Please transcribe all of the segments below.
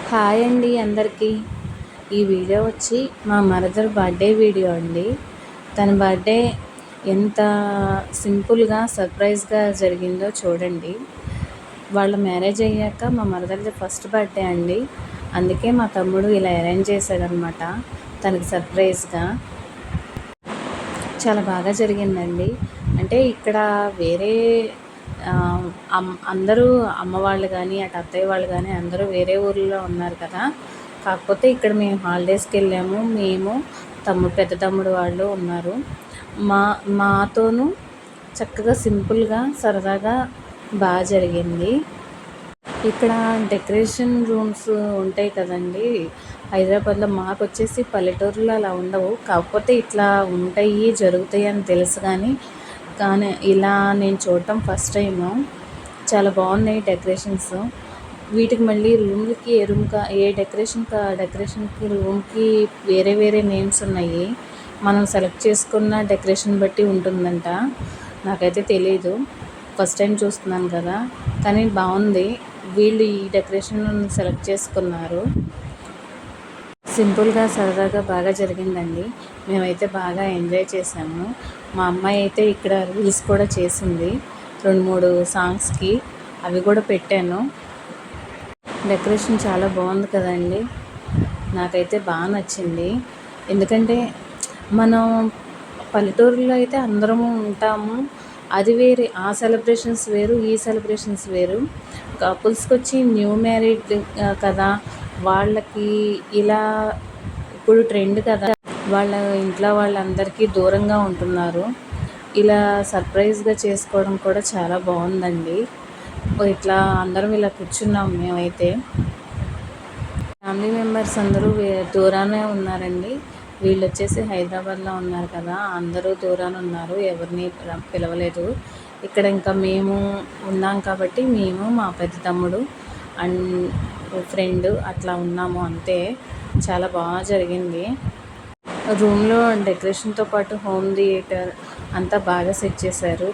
Hi అండి అందరికీ. ఈ వీడియో వచ్చి మా మరదలు బర్త్డే వీడియో అండి. తన బర్త్డే ఎంత సింపుల్గా సర్ప్రైజ్గా జరిగిందో చూడండి. వాళ్ళ మ్యారేజ్ అయ్యాక మా మరదలది ఫస్ట్ బర్త్డే అండి. అందుకే మా తమ్ముడు ఇలా అరేంజ్ చేశాడనమాట తనకి సర్ప్రైజ్గా. చాలా బాగా జరిగిందండి. అంటే ఇక్కడ వేరే అందరూ అమ్మ వాళ్ళు కానీ అటు అత్తయ్య వాళ్ళు కానీ అందరూ వేరే ఊర్లో ఉన్నారు కదా. కాకపోతే ఇక్కడ మేము హాలిడేస్కి వెళ్ళాము. మేము పెద్ద తమ్ముడు వాళ్ళు ఉన్నారు. మాతోనూ చక్కగా సింపుల్గా సరదాగా బాగా జరిగింది. ఇక్కడ డెకరేషన్ రూమ్స్ ఉంటాయి కదండి హైదరాబాద్లో. మాకు వచ్చేసి పల్లెటూరులో అలా ఉండవు. కాకపోతే ఇట్లా ఉంటాయి జరుగుతాయి అని తెలుసు కానీ ఇలా నేను చూడటం ఫస్ట్ టైము. చాలా బాగున్నాయి డెకరేషన్స్. వీటికి మళ్ళీ రూమ్లకి ఏ డెకరేషన్కి రూమ్కి వేరే వేరే నేమ్స్ ఉన్నాయి. మనం సెలెక్ట్ చేసుకున్న డెకరేషన్ బట్టి ఉంటుందంట. నాకైతే తెలీదు, ఫస్ట్ టైం చూస్తున్నాను కదా. కానీ బాగుంది. వీళ్ళు ఈ డెకరేషన్ సెలెక్ట్ చేసుకున్నారు. సింపుల్గా సరదాగా బాగా జరిగిందండి. మేమైతే బాగా ఎంజాయ్ చేసాము. మా అమ్మాయి అయితే ఇక్కడ రీల్స్ కూడా చేసింది 2-3 సాంగ్స్కి. అవి కూడా పెట్టాను. డెకరేషన్ చాలా బాగుంది కదండి. నాకైతే బాగా నచ్చింది. ఎందుకంటే మనం పల్లెటూరులో అయితే అందరము ఉంటాము. అది వేరే, ఆ సెలబ్రేషన్స్ వేరు, ఈ సెలబ్రేషన్స్ వేరు. కపుల్స్కి వచ్చి న్యూ మ్యారీడ్ కదా, వాళ్ళకి ఇలా ఇప్పుడు ట్రెండ్ కదా, వాళ్ళ ఇంట్లో వాళ్ళందరికీ దూరంగా ఉంటున్నారు. ఇలా సర్ప్రైజ్గా చేసుకోవడం కూడా చాలా బాగుందండి. ఇట్లా అందరం ఇలా కూర్చున్నాం. మేమైతే ఫ్యామిలీ మెంబర్స్ అందరూ దూరానే ఉన్నారండి. వీళ్ళు వచ్చేసి హైదరాబాద్లో ఉన్నారు కదా, అందరూ దూరాన ఉన్నారు. ఎవరిని పిలవలేదు. ఇక్కడ ఇంకా మేము ఉన్నాం కాబట్టి మేము, మా పెద్ద తమ్ముడు అండ్ ఫ్రెండ్ అట్లా ఉన్నాము అంతే. చాలా బాగా జరిగింది. రూమ్లో డెకరేషన్తో పాటు హోమ్ థియేటర్ అంతా బాగా సెట్ చేశారు.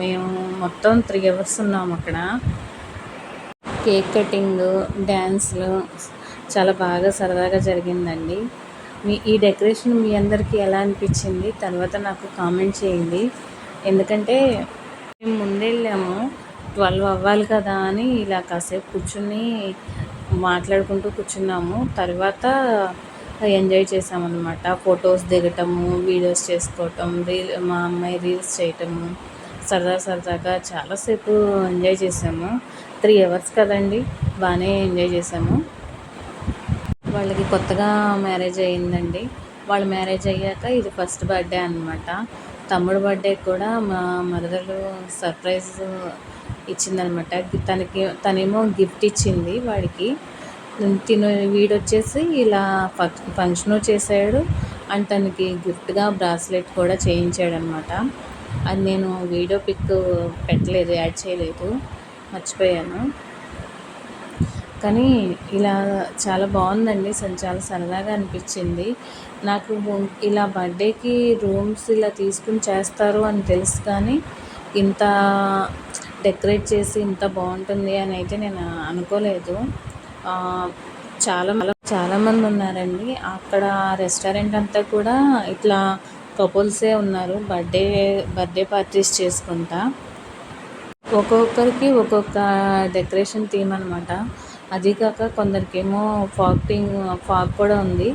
మేము మొత్తం 3 hours ఉన్నాము అక్కడ. కేక్ కటింగ్, డ్యాన్స్లు చాలా బాగా సరదాగా జరిగిందండి. ఈ డెకరేషన్ మీ అందరికీ ఎలా అనిపించింది తర్వాత నాకు కామెంట్ చేయండి. ఎందుకంటే మేము ముందెళ్ళాము, 12 అవ్వాలి కదా అని ఇలా కాసేపు కూర్చుని మాట్లాడుకుంటూ కూర్చున్నాము. తర్వాత ఎంజాయ్ చేసామన్నమాట. ఫొటోస్ దిగటము, వీడియోస్ చేసుకోవటం, మా అమ్మాయి రీల్స్ చేయటము, సరదాగా చాలాసేపు ఎంజాయ్ చేసాము. 3 hours కదండి, బాగానే ఎంజాయ్ చేసాము. వాళ్ళకి కొత్తగా మ్యారేజ్ అయ్యిందండి. వాళ్ళ మ్యారేజ్ అయ్యాక ఇది ఫస్ట్ బర్త్డే అన్నమాట. తమ్ముడు బర్త్డే కూడా మా మరదలు సర్ప్రైజ్ ఇచ్చిందనమాట. తనేమో గిఫ్ట్ ఇచ్చింది వాడికి. వీడొచ్చేసి ఇలా ఫంక్షన్ చేశాడు అండ్ తనకి గిఫ్ట్గా బ్రాస్లెట్ కూడా చేయించాడనమాట. అది నేను వీడియో పిక్ పెట్టలేదు, యాడ్ చేయలేదు, మర్చిపోయాను. కానీ ఇలా చాలా బాగుందండి. చాలా సరదాగా అనిపించింది నాకు. ఇలా బర్త్డేకి రూమ్స్ ఇలా తీసుకుని చేస్తారు అని తెలుసు, కానీ ఇంత డెకరేట్ చేసి ఇంత బాగుంటుంది అని అయితే నేను అనుకోలేదు. చాలామంది ఉన్నారండి అక్కడ. రెస్టారెంట్ అంతా కూడా ఇట్లా కపుల్సే ఉన్నారు బర్త్డే పార్టీస్ చేసుకుంటా. ఒక్కొక్కరికి ఒక్కొక్క డెకరేషన్ థీమ్ అనమాట. అది కాక కొందరికేమో ఫాగ్ కూడా ఉంది.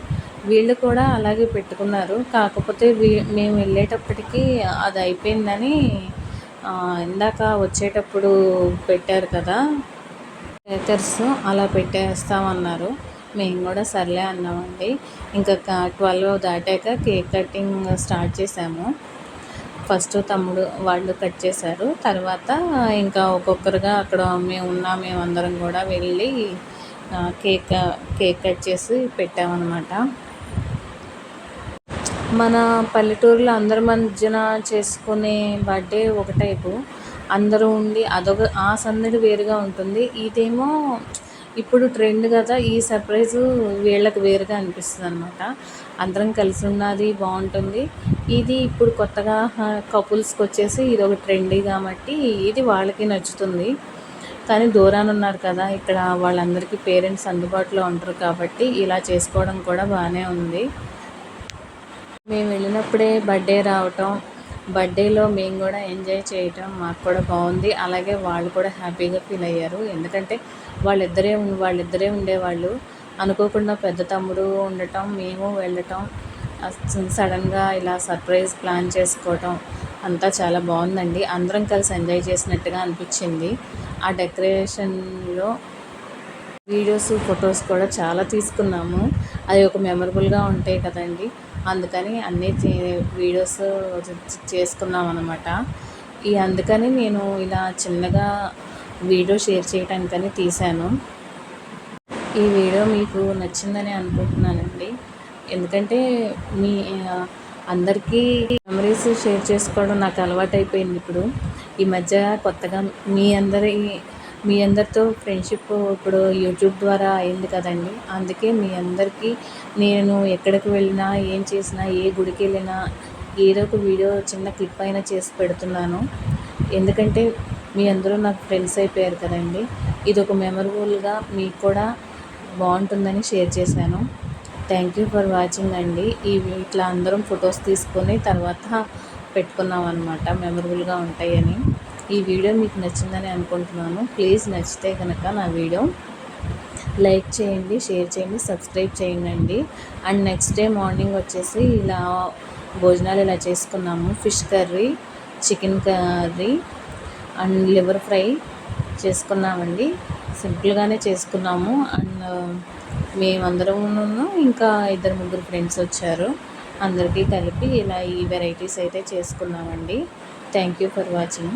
వీళ్ళు కూడా అలాగే పెట్టుకున్నారు. కాకపోతే మేము వెళ్ళేటప్పటికి అది అయిపోయిందని ఇందాక వచ్చేటప్పుడు పెట్టారు కదా క్రేకర్స్, అలా పెట్టేస్తామన్నారు. మేము కూడా సర్లే అన్నామండి. ఇంకా 12 దాటాక కేక్ కటింగ్ స్టార్ట్ చేసాము. ఫస్ట్ తమ్ముడు వాళ్ళు కట్ చేశారు. తర్వాత ఇంకా ఒక్కొక్కరుగా అక్కడ మేమందరం కూడా వెళ్ళి కేక్ కట్ చేసి పెట్టామన్నమాట. మన పల్లెటూరులో అందరి మధ్యన చేసుకునే బర్త్డే ఒక టైపు, అందరూ ఉండి ఆ సందడి వేరుగా ఉంటుంది. ఇదేమో ఇప్పుడు ట్రెండ్ కదా, ఈ సర్ప్రైజు వీళ్ళకి వేరుగా అనిపిస్తుంది అనమాట. అందరం కలిసి ఉన్నది బాగుంటుంది. ఇది ఇప్పుడు కొత్తగా కపుల్స్కి వచ్చేసి ఇది ఒక ట్రెండీ కాబట్టి ఇది వాళ్ళకి నచ్చుతుంది. కానీ దూరాన ఉన్నారు కదా, ఇక్కడ వాళ్ళందరికీ పేరెంట్స్ అందుబాటులో ఉంటారు కాబట్టి ఇలా చేసుకోవడం కూడా బాగానే ఉంది. మేము వెళ్ళినప్పుడే బర్త్డే రావటం, బర్త్డేలో మేము కూడా ఎంజాయ్ చేయటం మాకు కూడా బాగుంది. అలాగే వాళ్ళు కూడా హ్యాపీగా ఫీల్ అయ్యారు. ఎందుకంటే వాళ్ళిద్దరే ఉండేవాళ్ళు. అనుకోకుండా పెద్ద తమ్ముడు ఉండటం, మేము వెళ్ళటం, సడన్గా ఇలా సర్ప్రైజ్ ప్లాన్ చేసుకోవటం అంతా చాలా బాగుందండి. అందరం కలిసి ఎంజాయ్ చేసినట్టుగా అనిపించింది. ఆ డెకరేషన్లో వీడియోస్, ఫొటోస్ కూడా చాలా తీసుకున్నాము. అది ఒక మెమరబుల్గా ఉంటాయి కదండి, అందుకని అన్నీ వీడియోస్ చేసుకున్నాం అన్నమాట. అందుకని నేను ఇలా చిన్నగా వీడియో షేర్ చేయడానికని తీశాను. ఈ వీడియో మీకు నచ్చిందని అనుకుంటున్నానండి. ఎందుకంటే మీ అందరికీ మెమరీస్ షేర్ చేసుకోవడం నాకు అలవాటైపోయింది. ఈ మధ్య కొత్తగా మీ అందరితో ఫ్రెండ్షిప్ ఇప్పుడు యూట్యూబ్ ద్వారా అయింది కదండి. అందుకే మీ అందరికీ నేను ఎక్కడికి వెళ్ళినా, ఏం చేసినా, ఏ గుడికి వెళ్ళినా ఏదో ఒక వీడియో చిన్న క్లిప్ అయినా చేసి పెడుతున్నాను. ఎందుకంటే మీ అందరూ నాకు ఫ్రెండ్స్ అయిపోయారు కదండి. ఇది ఒక మెమరబుల్గా మీకు కూడా బాగుంటుందని షేర్ చేశాను. థ్యాంక్ యూ ఫర్ వాచింగ్ అండి. ఇట్లా అందరం ఫొటోస్ తీసుకొని తర్వాత పెట్టుకున్నాం అన్నమాట, మెమరబుల్గా ఉంటాయని. ఈ వీడియో మీకు నచ్చిందని అనుకుంటున్నాను. ప్లీజ్ నచ్చితే కనుక నా వీడియో లైక్ చేయండి, షేర్ చేయండి, సబ్స్క్రైబ్ చేయండి. అండ్ నెక్స్ట్ డే మార్నింగ్ వచ్చేసి ఇలా భోజనాలు ఇలా చేసుకున్నాము. Fish curry, chicken curry and liver fry చేసుకున్నామండి. సింపుల్గానే చేసుకున్నాము. అండ్ మేమందరము ఇంకా 2-3 ఫ్రెండ్స్ వచ్చారు. అందరికీ కలిపి ఇలా ఈ వెరైటీస్ అయితే చేసుకున్నామండి. Thank you for watching.